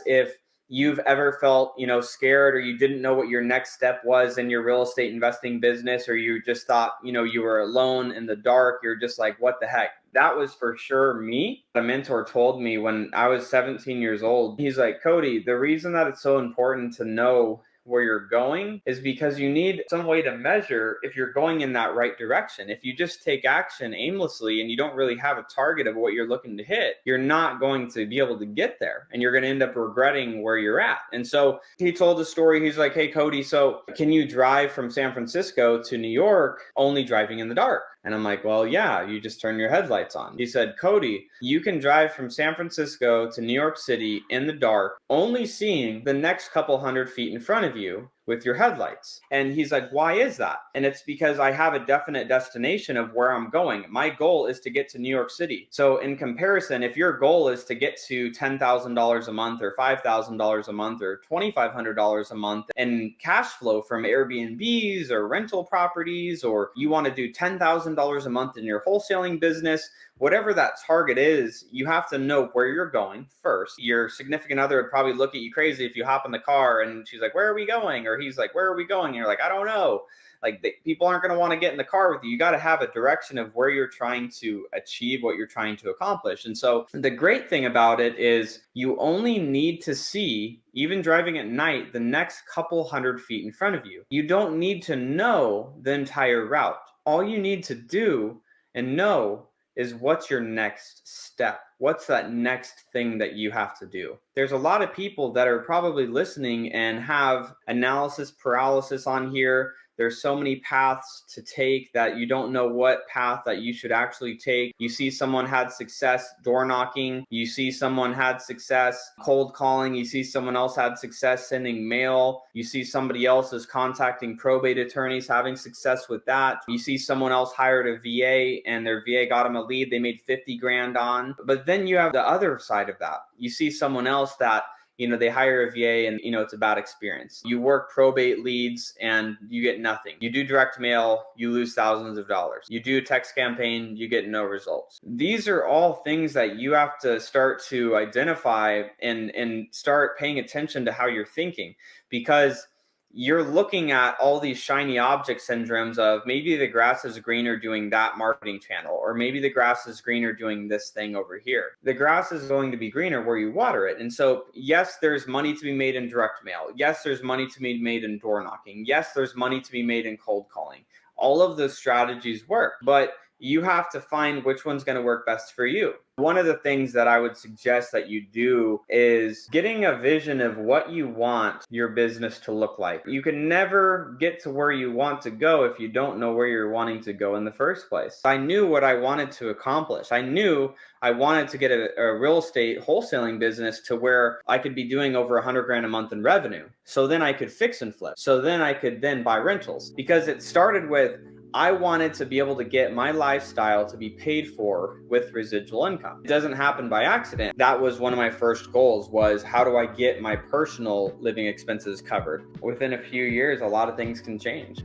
if you've ever felt, scared, or you didn't know what your next step was in your real estate investing business, or you just thought, you were alone in the dark. You're just like, what the heck? That was for sure me. A mentor told me when I was 17 years old, he's like, Cody, the reason that it's so important to know where you're going is because you need some way to measure if you're going in that right direction. If you just take action aimlessly and you don't really have a target of what you're looking to hit, you're not going to be able to get there, and you're going to end up regretting where you're at. And so he told the story. He's like, hey, Cody, so can you drive from San Francisco to New York only driving in the dark? And I'm like, well, yeah, you just turn your headlights on. He said, Cody, you can drive from San Francisco to New York City in the dark, only seeing the next couple hundred feet in front of you with your headlights. And he's like, why is that? And it's because I have a definite destination of where I'm going. My goal is to get to New York City. So in comparison, if your goal is to get to $10,000 a month or $5,000 a month or $2,500 a month in cash flow from Airbnbs or rental properties, or you want to do $10,000 a month in your wholesaling business, whatever that target is, you have to know where you're going first. Your significant other would probably look at you crazy if you hop in the car and she's like, where are we going? Or he's like, where are we going? And you're like, I don't know. Like, people aren't going to want to get in the car with you. You got to have a direction of where you're trying to achieve what you're trying to accomplish. And so the great thing about it is you only need to see, even driving at night, the next couple hundred feet in front of you. You don't need to know the entire route. All you need to do and know is what's your next step? What's that next thing that you have to do? There's a lot of people that are probably listening and have analysis paralysis on here. There's so many paths to take that you don't know what path that you should actually take. You see someone had success door knocking. You see someone had success cold calling. You see someone else had success sending mail. You see somebody else is contacting probate attorneys, having success with that. You see someone else hired a VA and their VA got them a lead they made 50 grand on. But then you have the other side of that. You see someone else that they hire a VA and, it's a bad experience. You work probate leads and you get nothing. You do direct mail, you lose thousands of dollars. You do a text campaign, you get no results. These are all things that you have to start to identify and start paying attention to how you're thinking, because you're looking at all these shiny object syndromes of maybe the grass is greener doing that marketing channel, or maybe the grass is greener doing this thing over here. The grass is going to be greener where you water it. And so, yes, there's money to be made in direct mail. Yes, there's money to be made in door knocking. Yes, there's money to be made in cold calling. All of those strategies work, but you have to find which one's going to work best for you. One of the things that I would suggest that you do is getting a vision of what you want your business to look like. You can never get to where you want to go if you don't know where you're wanting to go in the first place. I knew what I wanted to accomplish. I knew I wanted to get a real estate wholesaling business to where I could be doing over 100 grand a month in revenue. So then I could fix and flip. So then I could then buy rentals, because it started with, I wanted to be able to get my lifestyle to be paid for with residual income. It doesn't happen by accident. That was one of my first goals, was how do I get my personal living expenses covered? Within a few years, a lot of things can change.